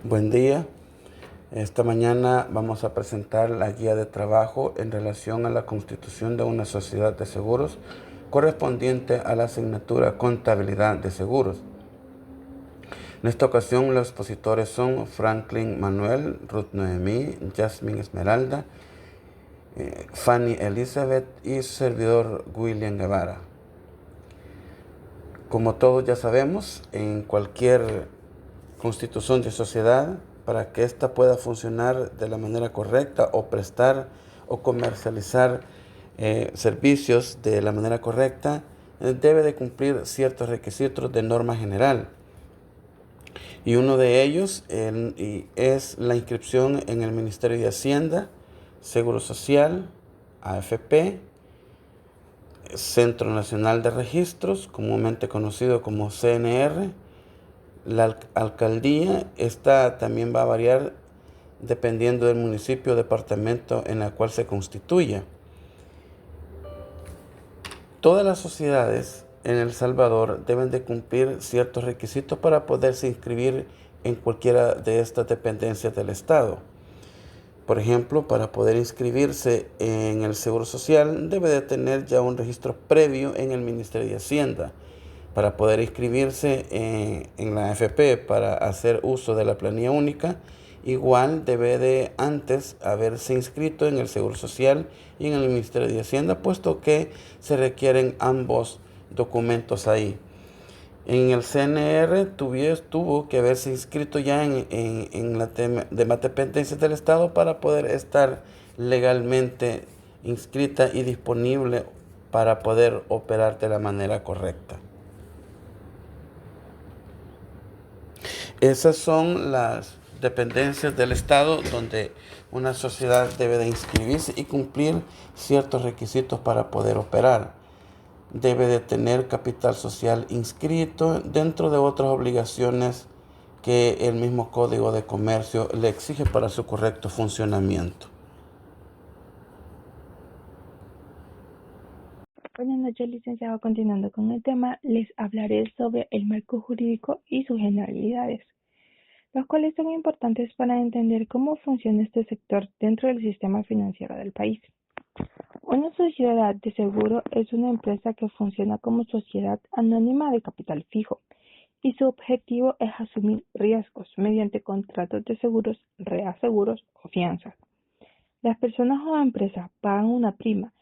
Buen día. Esta mañana vamos a presentar la guía de trabajo en relación a la constitución de una sociedad de seguros correspondiente a la asignatura Contabilidad de Seguros. En esta ocasión los expositores son Franklin Manuel, Ruth Noemí, Jasmine Esmeralda, Fanny Elizabeth y su servidor William Guevara. Como todos ya sabemos, en cualquier constitución de sociedad, para que ésta pueda funcionar de la manera correcta o prestar o comercializar servicios de la manera correcta, debe de cumplir ciertos requisitos de norma general. Y uno de ellos es la inscripción en el Ministerio de Hacienda, Seguro Social, AFP, Centro Nacional de Registros, comúnmente conocido como CNR. La alcaldía, esta también va a variar dependiendo del municipio o departamento en el cual se constituya. Todas las sociedades en El Salvador deben de cumplir ciertos requisitos para poderse inscribir en cualquiera de estas dependencias del Estado. Por ejemplo, para poder inscribirse en el Seguro Social debe de tener ya un registro previo en el Ministerio de Hacienda. Para poder inscribirse en la AFP para hacer uso de la planilla única, igual debe de antes haberse inscrito en el Seguro Social y en el Ministerio de Hacienda, puesto que se requieren ambos documentos ahí. En el CNR tuvo que haberse inscrito ya en las demás dependencias del Estado para poder estar legalmente inscrita y disponible para poder operar de la manera correcta. Esas son las dependencias del Estado donde una sociedad debe de inscribirse y cumplir ciertos requisitos para poder operar. Debe de tener capital social inscrito dentro de otras obligaciones que el mismo Código de Comercio le exige para su correcto funcionamiento. Buenas noches, licenciado. Continuando con el tema, les hablaré sobre el marco jurídico y sus generalidades, los cuales son importantes para entender cómo funciona este sector dentro del sistema financiero del país. Una sociedad de seguro es una empresa que funciona como sociedad anónima de capital fijo y su objetivo es asumir riesgos mediante contratos de seguros, reaseguros o fianzas. Las personas o empresas pagan una prima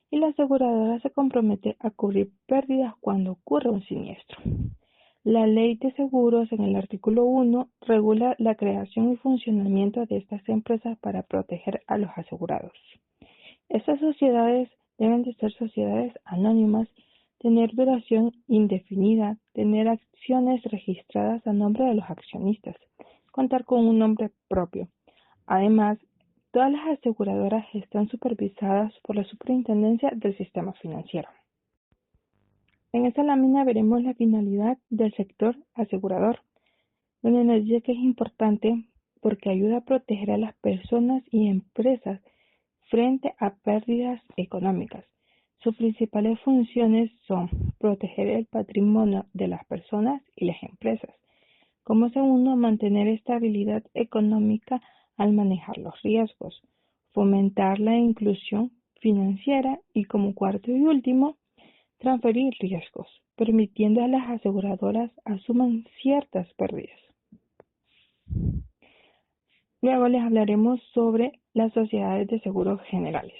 y la aseguradora se compromete a cubrir pérdidas cuando ocurra un siniestro. La Ley de Seguros en el artículo 1 regula la creación y funcionamiento de estas empresas para proteger a los asegurados. Estas sociedades deben de ser sociedades anónimas, tener duración indefinida, tener acciones registradas a nombre de los accionistas, contar con un nombre propio. Además, todas las aseguradoras están supervisadas por la Superintendencia del Sistema Financiero. En esta lámina veremos la finalidad del sector asegurador, donde nos dice que es importante porque ayuda a proteger a las personas y empresas frente a pérdidas económicas. Sus principales funciones son proteger el patrimonio de las personas y las empresas. Como segundo, mantener estabilidad económica al manejar los riesgos, fomentar la inclusión financiera y como cuarto y último, transferir riesgos, permitiendo a las aseguradoras asuman ciertas pérdidas. Luego les hablaremos sobre las sociedades de seguros generales.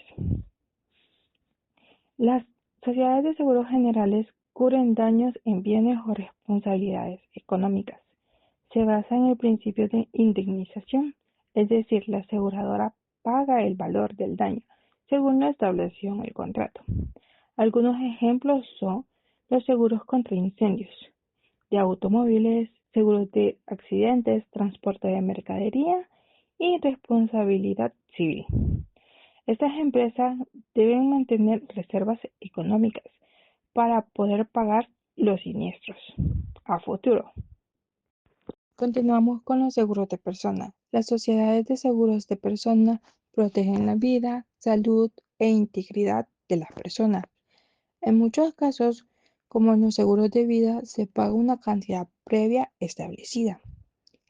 Las sociedades de seguros generales cubren daños en bienes o responsabilidades económicas. Se basa en el principio de indemnización, es decir, la aseguradora paga el valor del daño, según lo establecido en el contrato. Algunos ejemplos son los seguros contra incendios, de automóviles, seguros de accidentes, transporte de mercadería y responsabilidad civil. Estas empresas deben mantener reservas económicas para poder pagar los siniestros a futuro. Continuamos con los seguros de persona. Las sociedades de seguros de persona protegen la vida, salud e integridad de las personas. En muchos casos, como en los seguros de vida, se paga una cantidad previa establecida.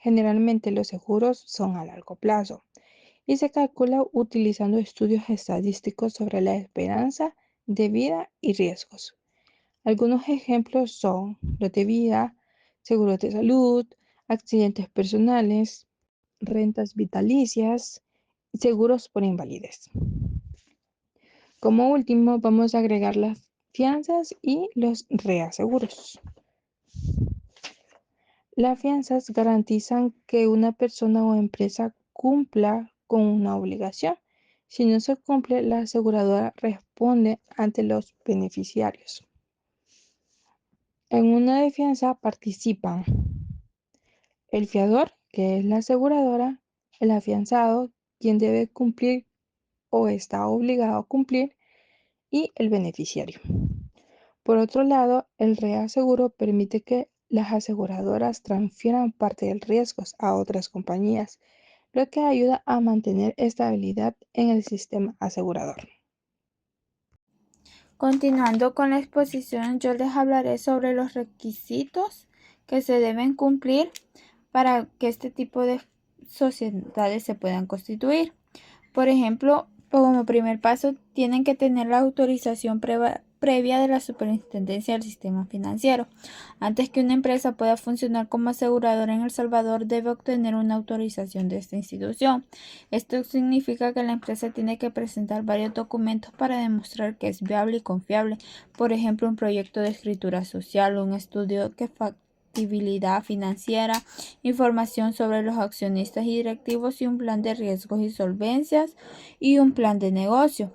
Generalmente los seguros son a largo plazo y se calcula utilizando estudios estadísticos sobre la esperanza de vida y riesgos. Algunos ejemplos son los de vida, seguros de salud, accidentes personales, rentas vitalicias y seguros por invalidez. Como último, vamos a agregar las fianzas y los reaseguros. Las fianzas garantizan que una persona o empresa cumpla con una obligación. Si no se cumple, la aseguradora responde ante los beneficiarios. En una de fianza participan el fiador, que es la aseguradora, el afianzado, quien debe cumplir o está obligado a cumplir, y el beneficiario. Por otro lado, el reaseguro permite que las aseguradoras transfieran parte del riesgo a otras compañías, lo que ayuda a mantener estabilidad en el sistema asegurador. Continuando con la exposición, yo les hablaré sobre los requisitos que se deben cumplir para que este tipo de sociedades se puedan constituir. Por ejemplo, como primer paso, tienen que tener la autorización previa de la Superintendencia del Sistema Financiero. Antes que una empresa pueda funcionar como aseguradora en El Salvador, debe obtener una autorización de esta institución. Esto significa que la empresa tiene que presentar varios documentos para demostrar que es viable y confiable. Por ejemplo, un proyecto de escritura social, un estudio de factibilidad financiera, información sobre los accionistas y directivos y un plan de riesgos y solvencias y un plan de negocio.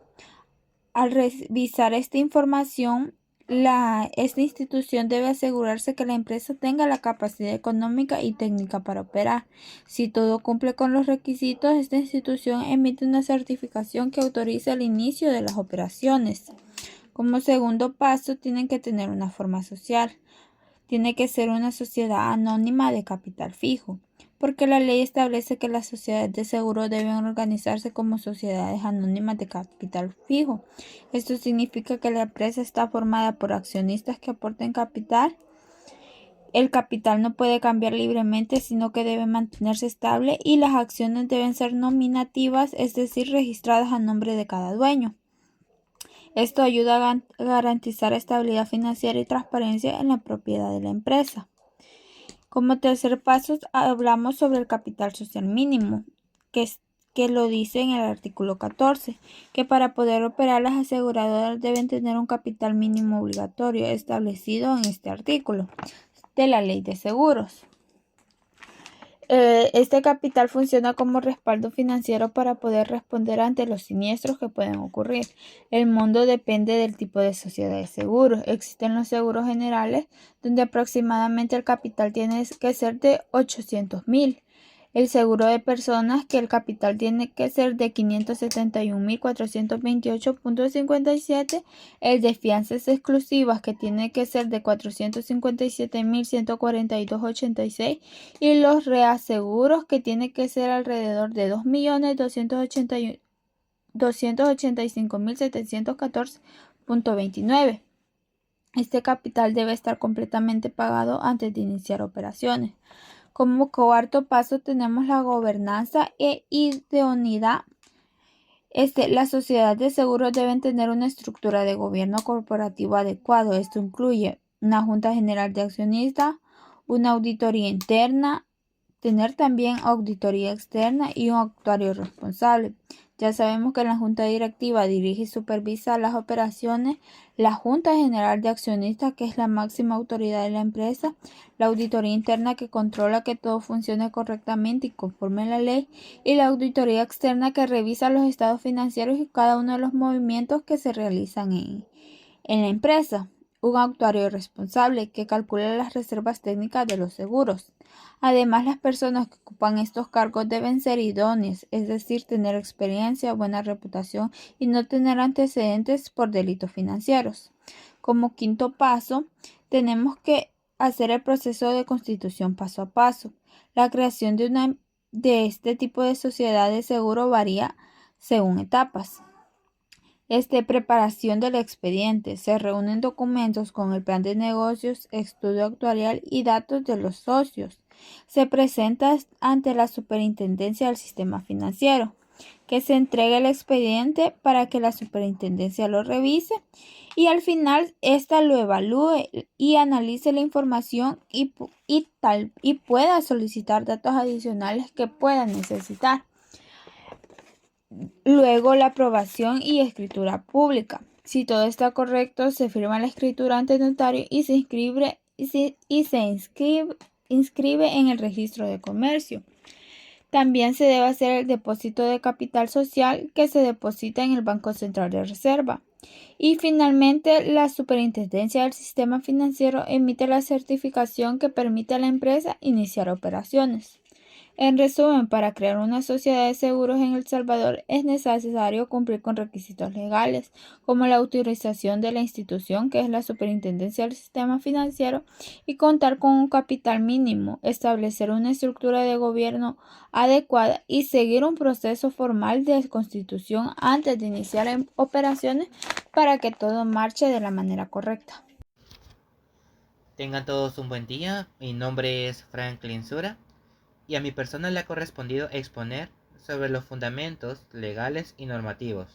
Al revisar esta información, esta institución debe asegurarse que la empresa tenga la capacidad económica y técnica para operar. Si todo cumple con los requisitos, esta institución emite una certificación que autoriza el inicio de las operaciones. Como segundo paso, tienen que tener una forma social. Tiene que ser una sociedad anónima de capital fijo, porque la ley establece que las sociedades de seguro deben organizarse como sociedades anónimas de capital fijo. Esto significa que la empresa está formada por accionistas que aporten capital. El capital no puede cambiar libremente, sino que debe mantenerse estable y las acciones deben ser nominativas, es decir, registradas a nombre de cada dueño. Esto ayuda a garantizar estabilidad financiera y transparencia en la propiedad de la empresa. Como tercer paso, hablamos sobre el capital social mínimo, que lo dice en el artículo 14, que para poder operar las aseguradoras deben tener un capital mínimo obligatorio establecido en este artículo de la Ley de Seguros. Este capital funciona como respaldo financiero para poder responder ante los siniestros que pueden ocurrir. El monto depende del tipo de sociedad de seguros. Existen los seguros generales, donde aproximadamente el capital tiene que ser de 800,000. El seguro de personas, que el capital tiene que ser de 571,428,57. El de fianzas exclusivas, que tiene que ser de 457,142,86. Y los reaseguros, que tiene que ser alrededor de 2.285.714,29. Este capital debe estar completamente pagado antes de iniciar operaciones. Como cuarto paso tenemos la gobernanza e idoneidad. Las sociedades de seguros deben tener una estructura de gobierno corporativo adecuado. Esto incluye una junta general de accionistas, una auditoría interna, tener también auditoría externa y un actuario responsable. Ya sabemos que la junta directiva dirige y supervisa las operaciones, la junta general de accionistas, que es la máxima autoridad de la empresa, la auditoría interna, que controla que todo funcione correctamente y conforme a la ley, y la auditoría externa, que revisa los estados financieros y cada uno de los movimientos que se realizan en la empresa. Un actuario responsable, que calcula las reservas técnicas de los seguros. Además, las personas que ocupan estos cargos deben ser idóneas, es decir, tener experiencia, buena reputación y no tener antecedentes por delitos financieros. Como quinto paso, tenemos que hacer el proceso de constitución paso a paso. La creación de este tipo de sociedad de seguro varía según etapas. Preparación del expediente. Se reúnen documentos con el plan de negocios, estudio actuarial y datos de los socios. se presenta ante la Superintendencia del Sistema Financiero, que se entregue el expediente para que la Superintendencia lo revise y al final ésta lo evalúe y analice la información y pueda solicitar datos adicionales que pueda necesitar. Luego la aprobación y escritura pública. Si todo está correcto, se firma la escritura ante notario y se inscribe en el registro de comercio. También se debe hacer el depósito de capital social que se deposita en el Banco Central de Reserva. Y finalmente, la Superintendencia del Sistema Financiero emite la certificación que permite a la empresa iniciar operaciones. En resumen, para crear una sociedad de seguros en El Salvador es necesario cumplir con requisitos legales, como la autorización de la institución, que es la Superintendencia del Sistema Financiero, y contar con un capital mínimo, establecer una estructura de gobierno adecuada y seguir un proceso formal de constitución antes de iniciar operaciones para que todo marche de la manera correcta. Tengan todos un buen día. Mi nombre es Franklin Sura y a mi persona le ha correspondido exponer sobre los fundamentos legales y normativos.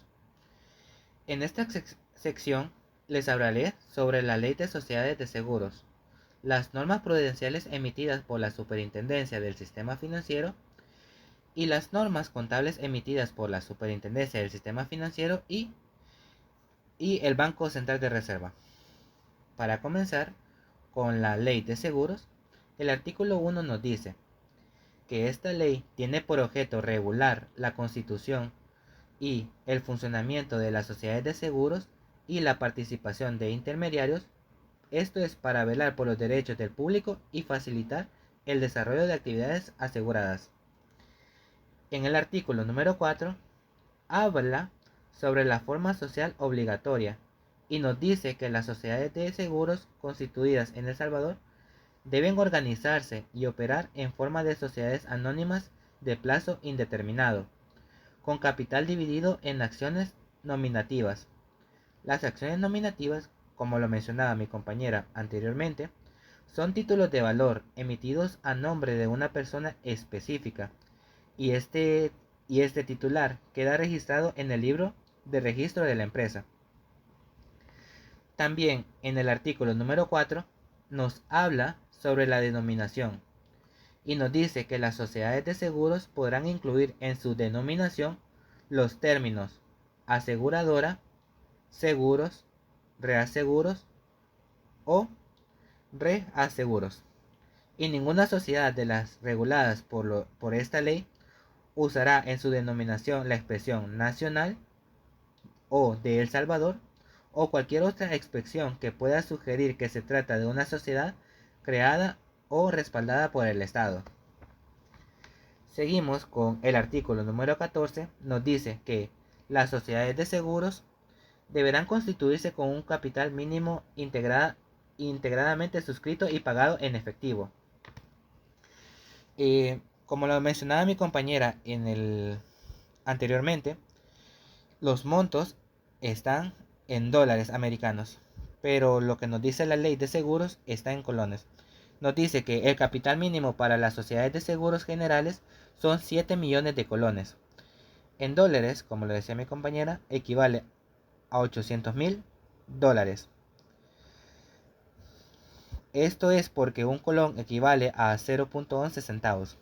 En esta sección les hablaré sobre la Ley de Sociedades de Seguros, las normas prudenciales emitidas por la Superintendencia del Sistema Financiero y las normas contables emitidas por la Superintendencia del Sistema Financiero y el Banco Central de Reserva. Para comenzar con la Ley de Seguros, el artículo 1 nos dice que esta ley tiene por objeto regular la constitución y el funcionamiento de las sociedades de seguros y la participación de intermediarios. Esto es para velar por los derechos del público y facilitar el desarrollo de actividades aseguradas. En el artículo número 4 habla sobre la forma social obligatoria y nos dice que las sociedades de seguros constituidas en El Salvador deben organizarse y operar en forma de sociedades anónimas de plazo indeterminado, con capital dividido en acciones nominativas. Las acciones nominativas, como lo mencionaba mi compañera anteriormente, son títulos de valor emitidos a nombre de una persona específica y este titular queda registrado en el libro de registro de la empresa. También en el artículo número 4 nos habla sobre la denominación y nos dice que las sociedades de seguros podrán incluir en su denominación los términos aseguradora, seguros, reaseguros o reaseguros, y ninguna sociedad de las reguladas por esta ley usará en su denominación la expresión nacional o de El Salvador o cualquier otra expresión que pueda sugerir que se trata de una sociedad creada o respaldada por el Estado. Seguimos con el artículo número 14, nos dice que las sociedades de seguros deberán constituirse con un capital mínimo integradamente suscrito y pagado en efectivo. Como lo mencionaba mi compañera anteriormente, los montos están en dólares americanos, pero lo que nos dice la ley de seguros está en colones. Nos dice que el capital mínimo para las sociedades de seguros generales son 7 millones de colones. En dólares, como lo decía mi compañera, equivale a $800,000. Esto es porque un colón equivale a 0.11 centavos.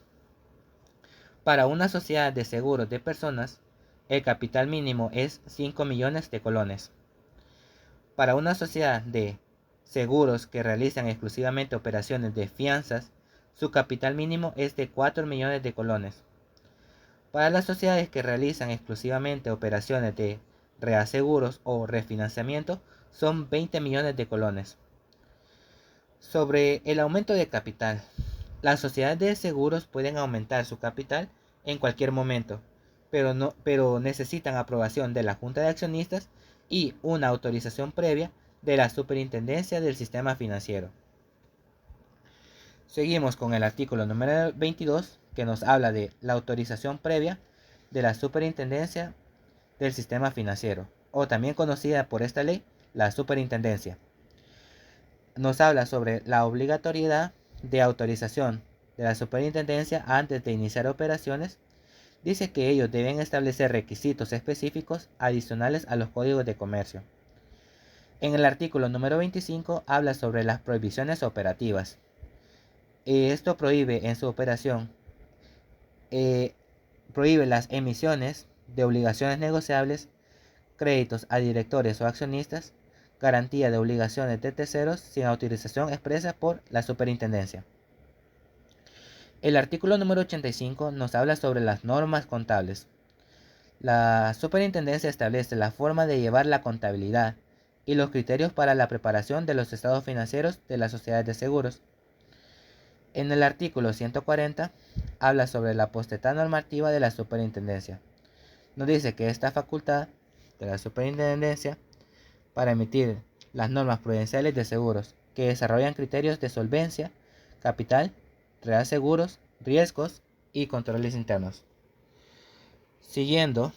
Para una sociedad de seguros de personas, el capital mínimo es 5 millones de colones. Para una sociedad de seguros que realizan exclusivamente operaciones de fianzas, su capital mínimo es de 4 millones de colones. Para las sociedades que realizan exclusivamente operaciones de reaseguros o refinanciamiento, son 20 millones de colones. Sobre el aumento de capital, las sociedades de seguros pueden aumentar su capital en cualquier momento, pero necesitan aprobación de la Junta de Accionistas y una autorización previa de la Superintendencia del Sistema Financiero. Seguimos con el artículo número 22, que nos habla de la autorización previa de la Superintendencia del Sistema Financiero, o también conocida por esta ley, la Superintendencia. Nos habla sobre la obligatoriedad de autorización de la superintendencia antes de iniciar operaciones, dice que ellos deben establecer requisitos específicos adicionales a los códigos de comercio. En el artículo número 25 habla sobre las prohibiciones operativas. Esto prohíbe en su operación, prohíbe las emisiones de obligaciones negociables, créditos a directores o accionistas, garantía de obligaciones de terceros sin autorización expresa por la superintendencia. El artículo número 85 nos habla sobre las normas contables. La superintendencia establece la forma de llevar la contabilidad y los criterios para la preparación de los estados financieros de las sociedades de seguros. En el artículo 140 habla sobre la potestad normativa de la superintendencia. Nos dice que esta facultad de la superintendencia para emitir las normas prudenciales de seguros que desarrollan criterios de solvencia, capital, reaseguros, riesgos y controles internos. Siguiendo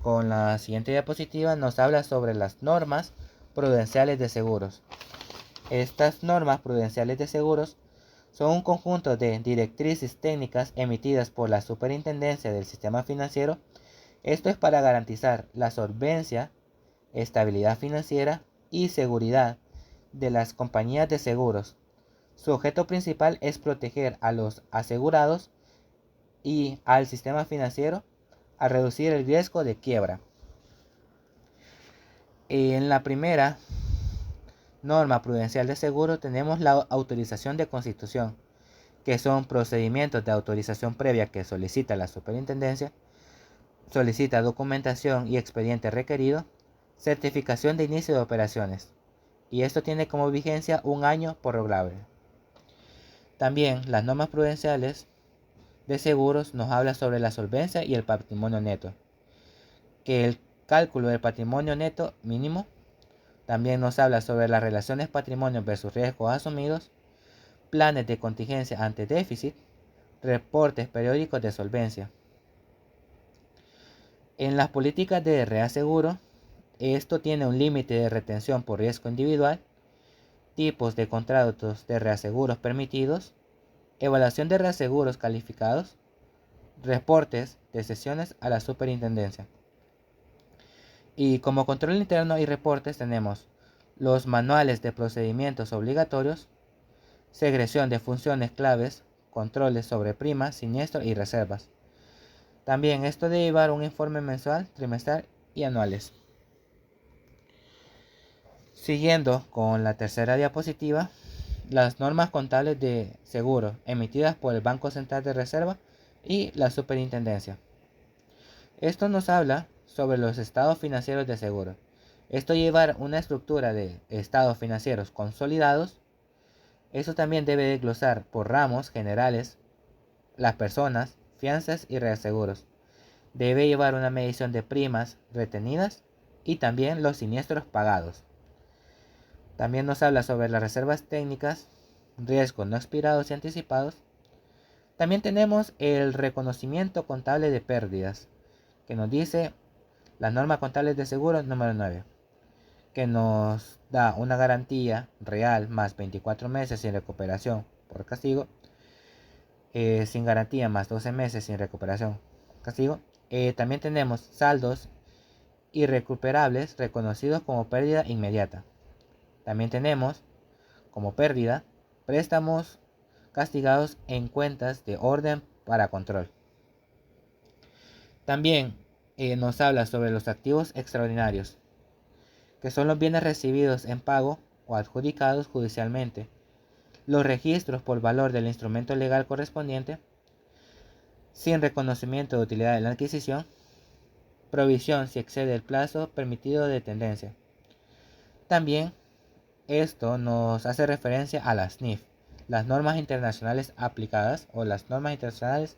con la siguiente diapositiva, nos habla sobre las normas prudenciales de seguros. Estas normas prudenciales de seguros son un conjunto de directrices técnicas emitidas por la Superintendencia del Sistema Financiero. Esto es para garantizar la solvencia, estabilidad financiera y seguridad de las compañías de seguros. Su objeto principal es proteger a los asegurados y al sistema financiero a reducir el riesgo de quiebra. En la primera norma prudencial de seguro tenemos la autorización de constitución, que son procedimientos de autorización previa que solicita la superintendencia, solicita documentación y expediente requerido, certificación de inicio de operaciones, y esto tiene como vigencia 1 año prorrogable. También las normas prudenciales de seguros nos habla sobre la solvencia y el patrimonio neto, que el cálculo del patrimonio neto mínimo. También nos habla sobre las relaciones patrimonio versus riesgos asumidos, planes de contingencia ante déficit, reportes periódicos de solvencia. En las políticas de reaseguro, esto tiene un límite de retención por riesgo individual, tipos de contratos de reaseguros permitidos, evaluación de reaseguros calificados, reportes de sesiones a la superintendencia. Y como control interno y reportes tenemos los manuales de procedimientos obligatorios, segresión de funciones claves, controles sobre primas, siniestros y reservas. También esto de llevar un informe mensual, trimestral y anuales. Siguiendo con la tercera diapositiva, las normas contables de seguro emitidas por el Banco Central de Reserva y la Superintendencia. Esto nos habla sobre los estados financieros de seguro. Esto llevar una estructura de estados financieros consolidados. Eso también debe desglosar por ramos generales las personas, fianzas y reaseguros. Debe llevar una medición de primas retenidas y también los siniestros pagados. También nos habla sobre las reservas técnicas, riesgos no expirados y anticipados. También tenemos el reconocimiento contable de pérdidas, que nos dice la norma contable de seguros número 9, que nos da una garantía real más 24 meses sin recuperación por castigo, sin garantía más 12 meses sin recuperación castigo. También tenemos saldos irrecuperables reconocidos como pérdida inmediata. También tenemos como pérdida préstamos castigados en cuentas de orden para control. También nos habla sobre los activos extraordinarios, que son los bienes recibidos en pago o adjudicados judicialmente, los registros por valor del instrumento legal correspondiente, sin reconocimiento de utilidad de la adquisición, provisión si excede el plazo permitido de tendencia. También esto nos hace referencia a las NIF, las normas internacionales aplicadas, o las normas internacionales.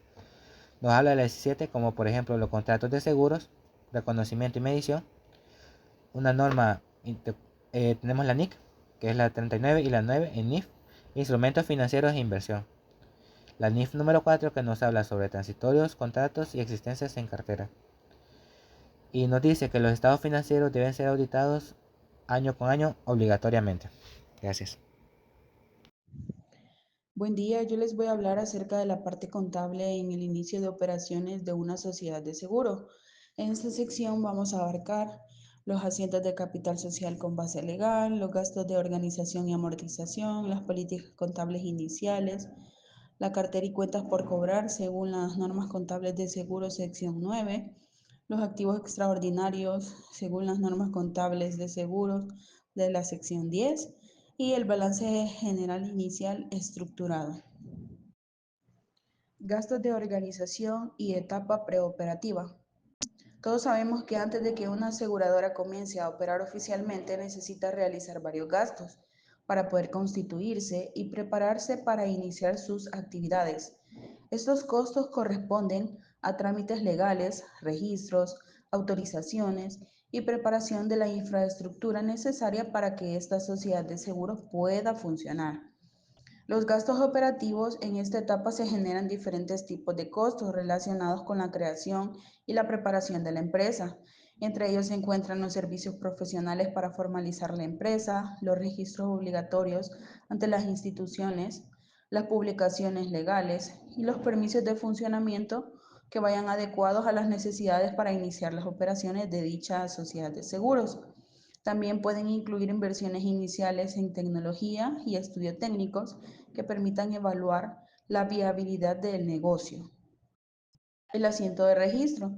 Nos habla de las 17, como por ejemplo los contratos de seguros, reconocimiento y medición. Una norma, tenemos la NIC, que es la 39 y la 9 en NIF, instrumentos financieros e inversión. La NIF número 4, que nos habla sobre transitorios, contratos y existencias en cartera. Y nos dice que los estados financieros deben ser auditados año con año obligatoriamente. Gracias. Buen día, yo les voy a hablar acerca de la parte contable en el inicio de operaciones de una sociedad de seguro. En esta sección vamos a abarcar los asientos de capital social con base legal, los gastos de organización y amortización, las políticas contables iniciales, la cartera y cuentas por cobrar según las normas contables de seguro sección 9, los activos extraordinarios según las normas contables de seguros de la sección 10 y el balance general inicial estructurado. Gastos de organización y etapa preoperativa. Todos sabemos que antes de que una aseguradora comience a operar oficialmente necesita realizar varios gastos para poder constituirse y prepararse para iniciar sus actividades. Estos costos corresponden a trámites legales, registros, autorizaciones y preparación de la infraestructura necesaria para que esta sociedad de seguros pueda funcionar. Los gastos operativos en esta etapa se generan diferentes tipos de costos relacionados con la creación y la preparación de la empresa. Entre ellos se encuentran los servicios profesionales para formalizar la empresa, los registros obligatorios ante las instituciones, las publicaciones legales y los permisos de funcionamiento que vayan adecuados a las necesidades para iniciar las operaciones de dicha sociedad de seguros. También pueden incluir inversiones iniciales en tecnología y estudios técnicos que permitan evaluar la viabilidad del negocio. El asiento de registro.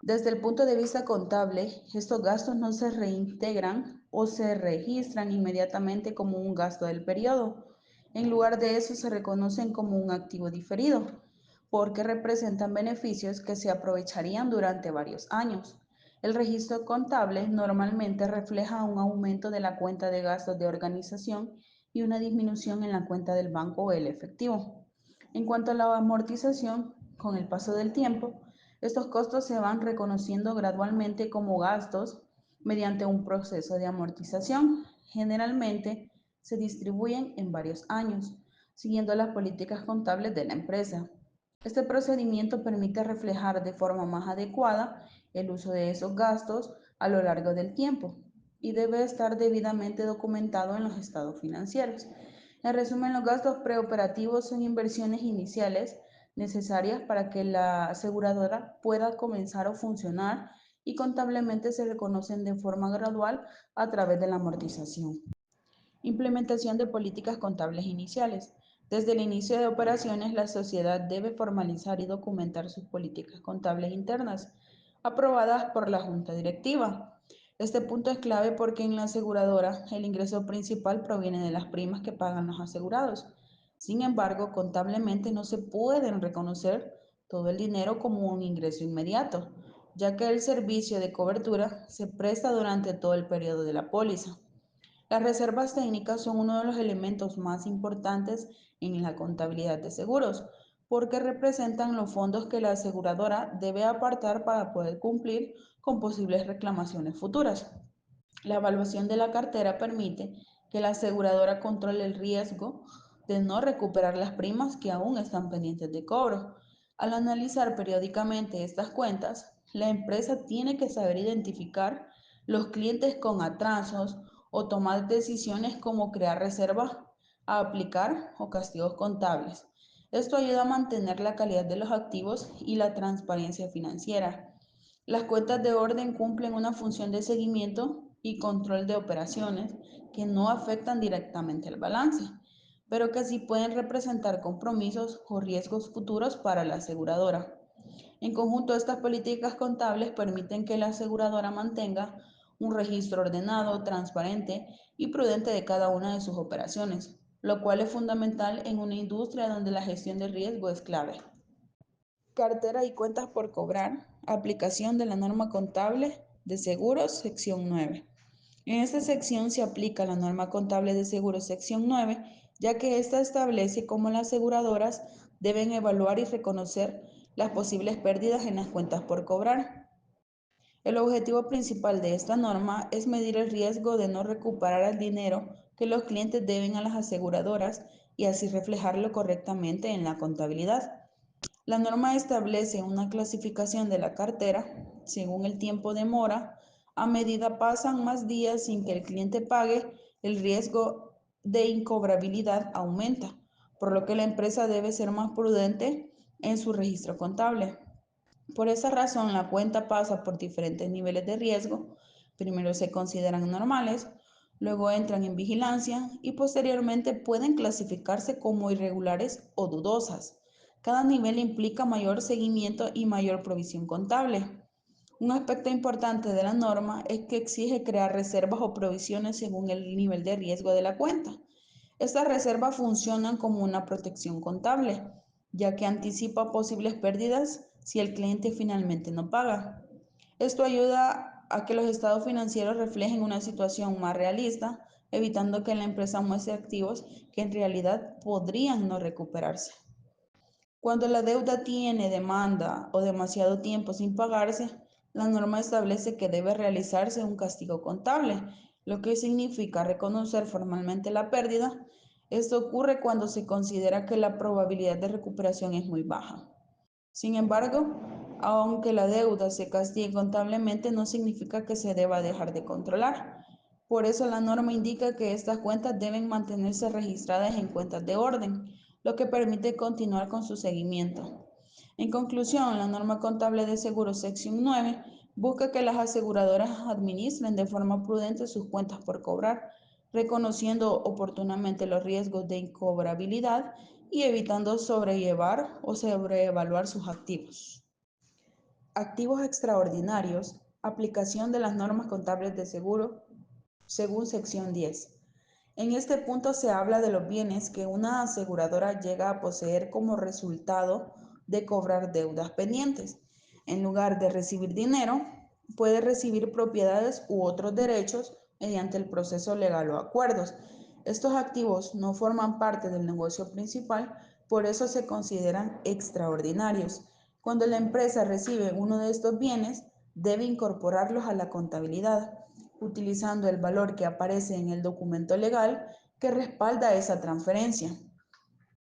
Desde el punto de vista contable, estos gastos no se reintegran o se registran inmediatamente como un gasto del periodo. En lugar de eso, se reconocen como un activo diferido, porque representan beneficios que se aprovecharían durante varios años. El registro contable normalmente refleja un aumento de la cuenta de gastos de organización y una disminución en la cuenta del banco o el efectivo. En cuanto a la amortización, con el paso del tiempo, estos costos se van reconociendo gradualmente como gastos mediante un proceso de amortización. Generalmente se distribuyen en varios años, siguiendo las políticas contables de la empresa. Este procedimiento permite reflejar de forma más adecuada el uso de esos gastos a lo largo del tiempo y debe estar debidamente documentado en los estados financieros. En resumen, los gastos preoperativos son inversiones iniciales necesarias para que la aseguradora pueda comenzar a funcionar y contablemente se reconocen de forma gradual a través de la amortización. Implementación de políticas contables iniciales. Desde el inicio de operaciones, la sociedad debe formalizar y documentar sus políticas contables internas, aprobadas por la junta directiva. Este punto es clave porque en la aseguradora el ingreso principal proviene de las primas que pagan los asegurados. Sin embargo, contablemente no se pueden reconocer todo el dinero como un ingreso inmediato, ya que el servicio de cobertura se presta durante todo el periodo de la póliza. Las reservas técnicas son uno de los elementos más importantes en la contabilidad de seguros, porque representan los fondos que la aseguradora debe apartar para poder cumplir con posibles reclamaciones futuras. La evaluación de la cartera permite que la aseguradora controle el riesgo de no recuperar las primas que aún están pendientes de cobro. Al analizar periódicamente estas cuentas, la empresa tiene que saber identificar los clientes con atrasos o tomar decisiones como crear reservas a aplicar o castigos contables. Esto ayuda a mantener la calidad de los activos y la transparencia financiera. Las cuentas de orden cumplen una función de seguimiento y control de operaciones que no afectan directamente el balance, pero que sí pueden representar compromisos o riesgos futuros para la aseguradora. En conjunto, estas políticas contables permiten que la aseguradora mantenga un registro ordenado, transparente y prudente de cada una de sus operaciones, lo cual es fundamental en una industria donde la gestión de riesgo es clave. Cartera y cuentas por cobrar. Aplicación de la norma contable de seguros, sección 9. En esta sección se aplica la norma contable de seguros, sección 9, ya que ésta establece cómo las aseguradoras deben evaluar y reconocer las posibles pérdidas en las cuentas por cobrar. El objetivo principal de esta norma es medir el riesgo de no recuperar el dinero que los clientes deben a las aseguradoras y así reflejarlo correctamente en la contabilidad. La norma establece una clasificación de la cartera según el tiempo de mora. A medida pasan más días sin que el cliente pague, el riesgo de incobrabilidad aumenta, por lo que la empresa debe ser más prudente en su registro contable. Por esa razón, la cuenta pasa por diferentes niveles de riesgo. Primero se consideran normales, luego entran en vigilancia y posteriormente pueden clasificarse como irregulares o dudosas. Cada nivel implica mayor seguimiento y mayor provisión contable. Un aspecto importante de la norma es que exige crear reservas o provisiones según el nivel de riesgo de la cuenta. Estas reservas funcionan como una protección contable, ya que anticipa posibles pérdidas si el cliente finalmente no paga. Esto ayuda a que los estados financieros reflejen una situación más realista, evitando que la empresa muestre activos que en realidad podrían no recuperarse. Cuando la deuda tiene demanda o demasiado tiempo sin pagarse, la norma establece que debe realizarse un castigo contable, lo que significa reconocer formalmente la pérdida. Esto ocurre cuando se considera que la probabilidad de recuperación es muy baja. Sin embargo, aunque la deuda se castigue contablemente, no significa que se deba dejar de controlar. Por eso la norma indica que estas cuentas deben mantenerse registradas en cuentas de orden, lo que permite continuar con su seguimiento. En conclusión, la norma contable de seguros sección 9 busca que las aseguradoras administren de forma prudente sus cuentas por cobrar, reconociendo oportunamente los riesgos de incobrabilidad y evitando sobrellevar o sobreevaluar sus activos. Activos extraordinarios, aplicación de las normas contables de seguro según sección 10. En este punto se habla de los bienes que una aseguradora llega a poseer como resultado de cobrar deudas pendientes. En lugar de recibir dinero, puede recibir propiedades u otros derechos mediante el proceso legal o acuerdos. Estos activos no forman parte del negocio principal, por eso se consideran extraordinarios. Cuando la empresa recibe uno de estos bienes, debe incorporarlos a la contabilidad, utilizando el valor que aparece en el documento legal que respalda esa transferencia.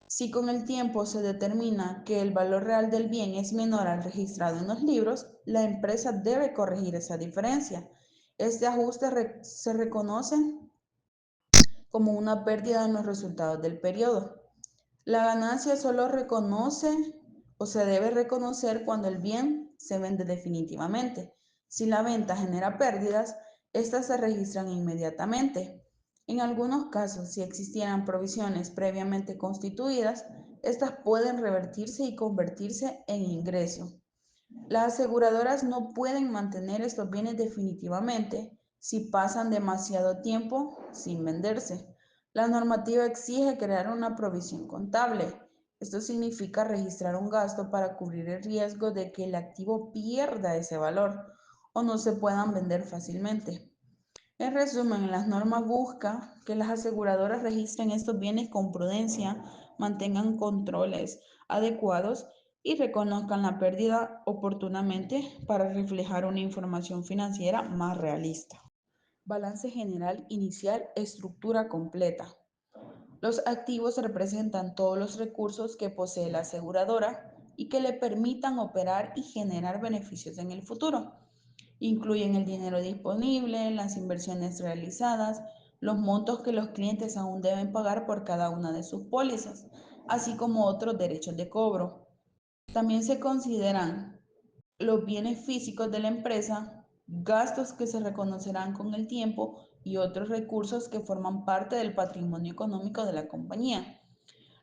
Si con el tiempo se determina que el valor real del bien es menor al registrado en los libros, la empresa debe corregir esa diferencia. Este ajuste se reconoce como una pérdida en los resultados del periodo. La ganancia solo reconoce o se debe reconocer cuando el bien se vende definitivamente. Si la venta genera pérdidas, estas se registran inmediatamente. En algunos casos, si existieran provisiones previamente constituidas, estas pueden revertirse y convertirse en ingreso. Las aseguradoras no pueden mantener estos bienes definitivamente si pasan demasiado tiempo sin venderse. La normativa exige crear una provisión contable. Esto significa registrar un gasto para cubrir el riesgo de que el activo pierda ese valor o no se puedan vender fácilmente. En resumen, las normas buscan que las aseguradoras registren estos bienes con prudencia, mantengan controles adecuados y reconozcan la pérdida oportunamente para reflejar una información financiera más realista. Balance general inicial, estructura completa. Los activos representan todos los recursos que posee la aseguradora y que le permitan operar y generar beneficios en el futuro. Incluyen el dinero disponible, las inversiones realizadas, los montos que los clientes aún deben pagar por cada una de sus pólizas, así como otros derechos de cobro. También se consideran los bienes físicos de la empresa, gastos que se reconocerán con el tiempo y otros recursos que forman parte del patrimonio económico de la compañía.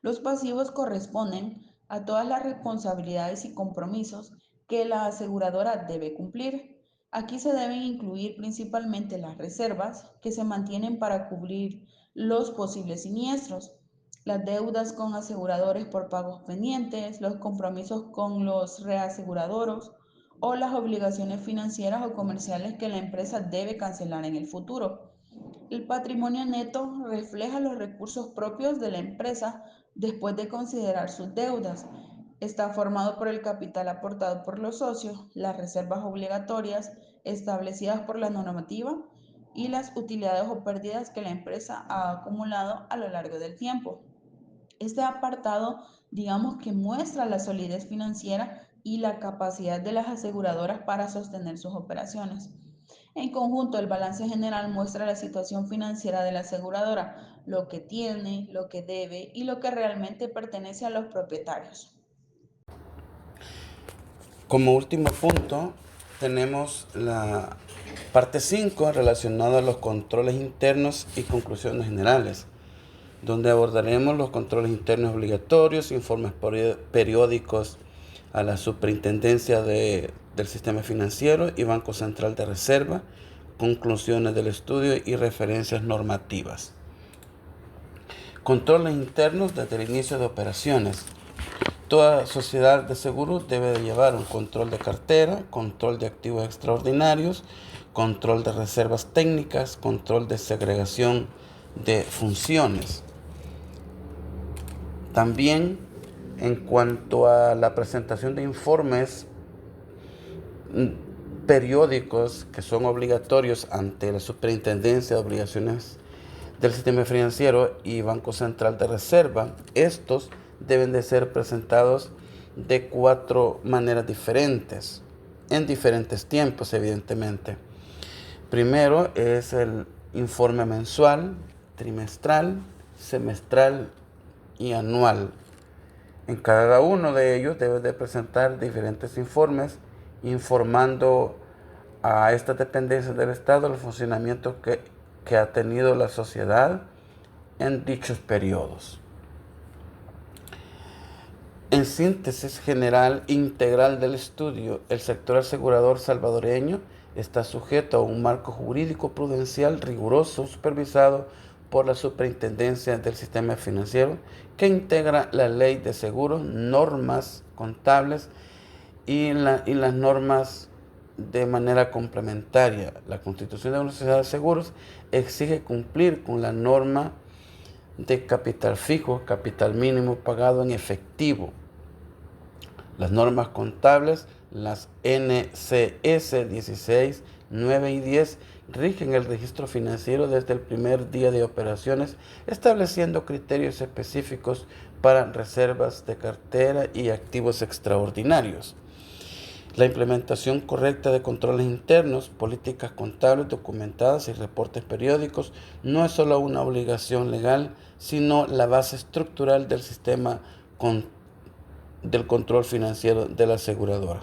Los pasivos corresponden a todas las responsabilidades y compromisos que la aseguradora debe cumplir. Aquí se deben incluir principalmente las reservas que se mantienen para cubrir los posibles siniestros, las deudas con aseguradores por pagos pendientes, los compromisos con los reaseguradoros o las obligaciones financieras o comerciales que la empresa debe cancelar en el futuro. El patrimonio neto refleja los recursos propios de la empresa después de considerar sus deudas. Está formado por el capital aportado por los socios, las reservas obligatorias establecidas por la normativa y las utilidades o pérdidas que la empresa ha acumulado a lo largo del tiempo. Este apartado, digamos que muestra la solidez financiera y la capacidad de las aseguradoras para sostener sus operaciones. En conjunto, el balance general muestra la situación financiera de la aseguradora, lo que tiene, lo que debe y lo que realmente pertenece a los propietarios. Como último punto, tenemos la parte 5 relacionada a los controles internos y conclusiones generales, donde abordaremos los controles internos obligatorios, informes periódicos a la Superintendencia del Sistema Financiero y Banco Central de Reserva, conclusiones del estudio y referencias normativas. Controles internos desde el inicio de operaciones. Toda sociedad de seguros debe de llevar un control de cartera, control de activos extraordinarios, control de reservas técnicas, control de segregación de funciones. También en cuanto a la presentación de informes periódicos que son obligatorios ante la Superintendencia de Obligaciones del Sistema Financiero y Banco Central de Reserva, estos deben de ser presentados de 4 maneras diferentes, en diferentes tiempos, evidentemente. Primero es el informe mensual, trimestral, semestral y anual. En cada uno de ellos debe de presentar diferentes informes informando a estas dependencias del Estado el funcionamiento que ha tenido la sociedad en dichos periodos. En síntesis general integral del estudio, el sector asegurador salvadoreño está sujeto a un marco jurídico prudencial riguroso supervisado por la Superintendencia del Sistema Financiero, que integra la ley de seguros, normas contables y las normas de manera complementaria. La Constitución de una sociedad de seguros exige cumplir con la norma de capital fijo, capital mínimo pagado en efectivo. Las normas contables, las NCS 16, 9 y 10, rigen el registro financiero desde el primer día de operaciones, estableciendo criterios específicos para reservas de cartera y activos extraordinarios. La implementación correcta de controles internos, políticas contables documentadas y reportes periódicos no es solo una obligación legal, sino la base estructural del sistema del control financiero de la aseguradora.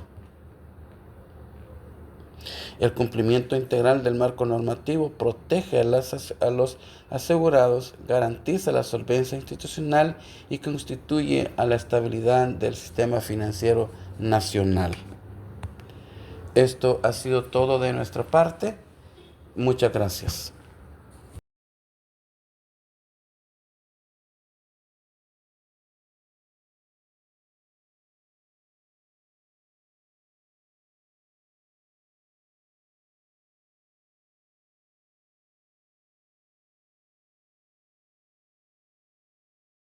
El cumplimiento integral del marco normativo protege a los asegurados, garantiza la solvencia institucional y contribuye a la estabilidad del sistema financiero nacional. Esto ha sido todo de nuestra parte. Muchas gracias.